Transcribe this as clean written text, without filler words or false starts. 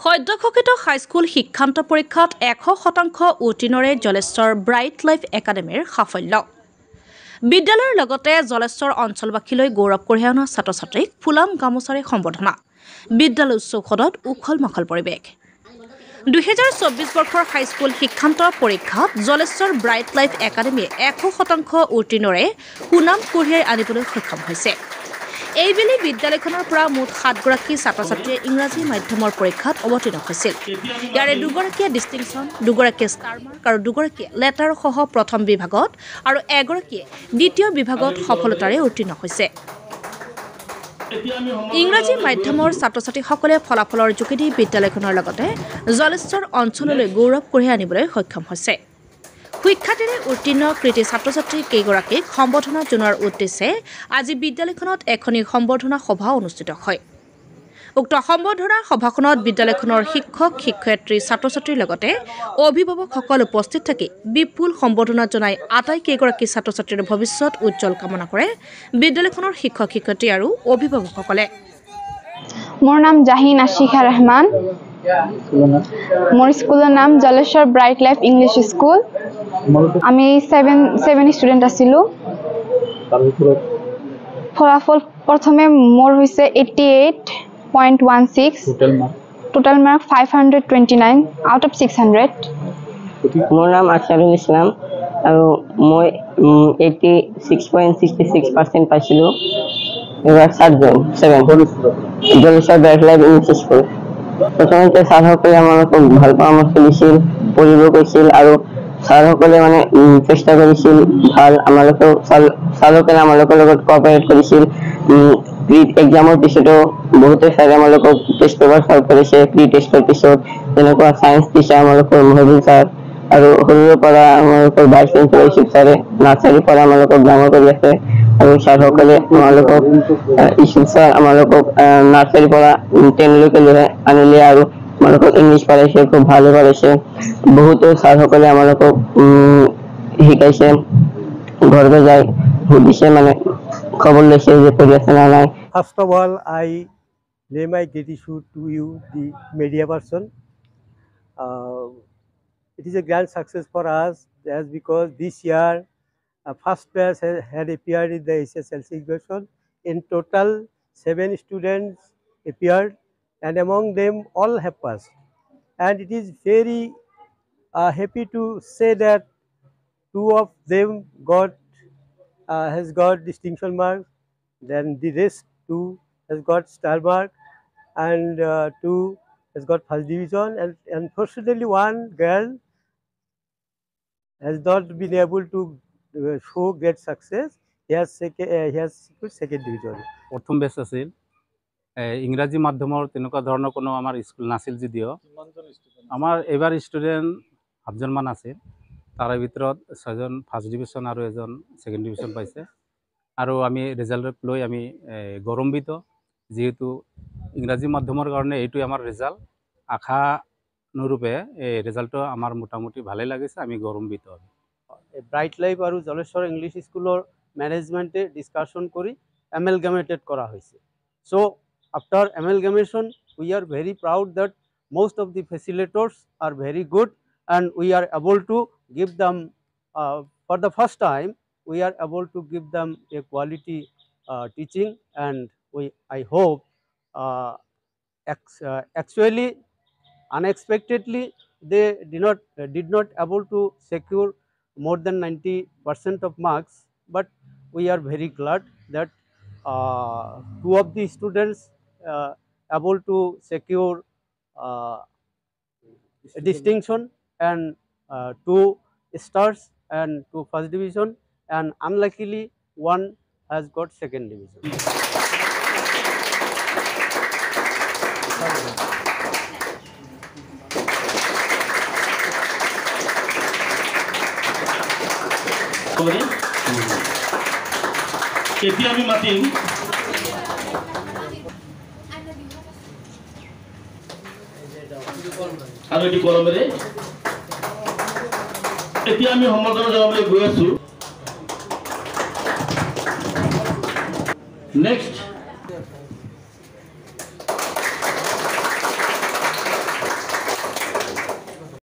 সদ্যঘোষিত high school শিক্ষান্ত পৰীক্ষাত 100% উত্তীৰ্ণৰে Jaleswar bright life একাডেমীৰ সাফল্য। বিদ্যালয়ৰ লগতে জলেশ্বৰ অঞ্চলবাসীলৈ গৌৰৱ কঢ়িয়াই অনা ছাত্ৰ-ছাত্ৰীক ফুলাম গামোচাৰে সম্বৰ্ধনা। বিদ্যালয় চৌহদত উখল মাখল পৰিৱেশ। 2024 বৰ্ষৰ হাইস্কুল শিক্ষান্ত পৰীক্ষাত জলেশ্বৰ ব্ৰাইট লাইফ একাডেমীয়ে 100% উত্তীৰ্ণৰে সুনাম কঢ়িয়াই আনিবলৈ সক্ষম হৈছে। এইবেলি বিদ্যালয়খনৰ পৰা মুঠ 7 গৰাকী ছাত্ৰ-ছাত্ৰীয়ে ইংৰাজী মাধ্যমৰ পৰীক্ষাত অৱতীৰ্ণ হৈছিল। ইয়াৰে 2 গৰাকীয়ে ডিষ্টিংশ্যন, 2 গৰাকীয়ে ষ্টাৰ মাৰ্ক আৰু 2 গৰাকীয়ে লেটাৰ সহ প্ৰথম বিভাগত আৰু 1 গৰাকীয়ে দ্বিতীয় বিভাগত সফলতাৰে উত্তীৰ্ণ হৈছে। ইংৰাজী মাধ্যমৰ ছাত্ৰ-ছাত্ৰীসকলে ফলাফলৰ যোগেদি বিদ্যালয়খনৰ লগতে জলেশ্বৰ অঞ্চললৈ গৌৰৱ কঢ়িয়াই আনিবলৈ সক্ষম হৈছে। শিক্ষাৰ্থীৰে উত্তীৰ্ণ কৃতি ছাত্ৰ-ছাত্ৰী কেইগৰাকীক সম্বৰ্ধনা জনোৱাৰ উদ্দেশ্যে আজি বিদ্যালয়খনত এখনি সম্বৰ্ধনা সভা অনুষ্ঠিত হয়। উক্ত সম্বৰ্ধনা সভাখনত বিদ্যালয়খনৰ শিক্ষক, শিক্ষয়িত্ৰী, ছাত্ৰ-ছাত্ৰীৰ লগতে অভিভাৱকসকল উপস্থিত থাকি বিপুল সম্বৰ্ধনা জনাই আটাইকেইগৰাকী ছাত্ৰ-ছাত্ৰীৰ ভৱিষ্যত উজ্জ্বল কামনা কৰে বিদ্যালয়খনৰ শিক্ষক, শিক্ষয়িত্ৰী আৰু অভিভাৱকসকলে। মোৰ নাম জাহিন আশিকা ৰহমান। মোৰ স্কুলৰ নাম Jaleswar bright life English school. আমি 7 ষ্টুডেণ্ট আছিলোঁ। ফলাফল প্ৰথমে মোৰ হৈছে 88.16, টোটেল মাৰ্ক 529 আউট অফ 600। মোৰ নাম আখতাৰুল ইছলাম আৰু মই 86.66% পাইছিলোঁ। এবাৰ 7 Jaleswar bright life English school. প্ৰথমতে ছাৰসকলে আমাক ভাল পৰামৰ্শ দিছিল, পঢ়িব কৈছিল আৰু ছাৰসকলে মানে চেষ্টা কৰিছিল ভাল। আমালোকেও ছাৰসকলে আমালোকৰ লগত কোঅপাৰেট কৰিছিল। প্ৰি এক্সামৰ পিছতো বহুতে ছাৰে আমালোকক টেষ্ট পেপাৰ ছল্ভ কৰিছে। প্ৰি টেষ্টৰ পিছত যেনেকুৱা ছায়েন্স টিচাৰ আমালোকৰ মহিবুল ছাৰ আৰু সৰুৰে পৰা আমালোকৰ ভাইচ প্ৰিন্সিপাল ইউসুফ ছাৰে নাৰ্চাৰীৰ পৰা আমালোকক ডাঙৰ কৰি আছে আৰু ছাৰসকলে আমালোকক ইউসুফ ছাৰ আমালোকক নাৰ্চাৰীৰ পৰা 10লৈকে লৈ আনিলে আৰু আমালোকক ইংলিছ পঢ়াইছে, খুব ভালো পঢ়াইছে। বহুতো ছাৰসকলে আমালোকক শিকাইছে, ঘৰলৈ যায় সুধিছে, মানে খবৰ লৈছে যে পঢ়ি আছে না নাই। First of all, I lay my gratitude to you, the media person. It is a grand success for us as because this year first class had appeared in the SSLC examination. In total 7 students appeared and among them all have passed. And it is very happy to say that 2 of them has got distinction marks, then the rest 2 has got star mark and 2 has got first division, and unfortunately 1 girl has not been able to show great success. He has secured second division. প্ৰথম বেচ আছিল। ইংৰাজী মাধ্যমৰ তেনেকুৱা ধৰণৰ কোনো আমাৰ school নাছিল যদিও আমাৰ এবাৰ ষ্টুডেণ্ট 7জনমান আছিল। তাৰে ভিতৰত 6জন ফাৰ্ষ্ট ডিভিজন আৰু 1জন ছেকেণ্ড ডিভিজন পাইছে। আৰু আমি ৰিজাল্ট লৈ আমি গৌৰৱান্বিত, যিহেতু ইংৰাজী মাধ্যমৰ কাৰণে এইটোৱে আমাৰ ৰিজাল্ট। আশানুৰূপে এই ৰিজাল্টটো আমাৰ মোটামুটি ভালেই লাগিছে, আমি গৌৰৱান্বিত। ব্ৰাইট লাইফ আৰু জলেশ্বৰ ইংলিছ স্কুলৰ মেনেজমেণ্টে ডিছকাশ্যন কৰি এমেলগামেটেড কৰা হৈছে। So after amalgamation, we are very proud that most of the facilitators are very good and we are able to give them for the first time we are able to give them a quality teaching, and I hope actually unexpectedly they did not able to secure more than 90% of marks, but we are very glad that 2 of the students able to secure distinction and 2 stars and 2 first division, and unluckily 1 has got second division. এতিয়া আমি মাতিম আৰু এটি কলমেৰে এতিয়া আমি সম্বৰ্ধনা জনাবলৈ গৈ আছো। নেক্সট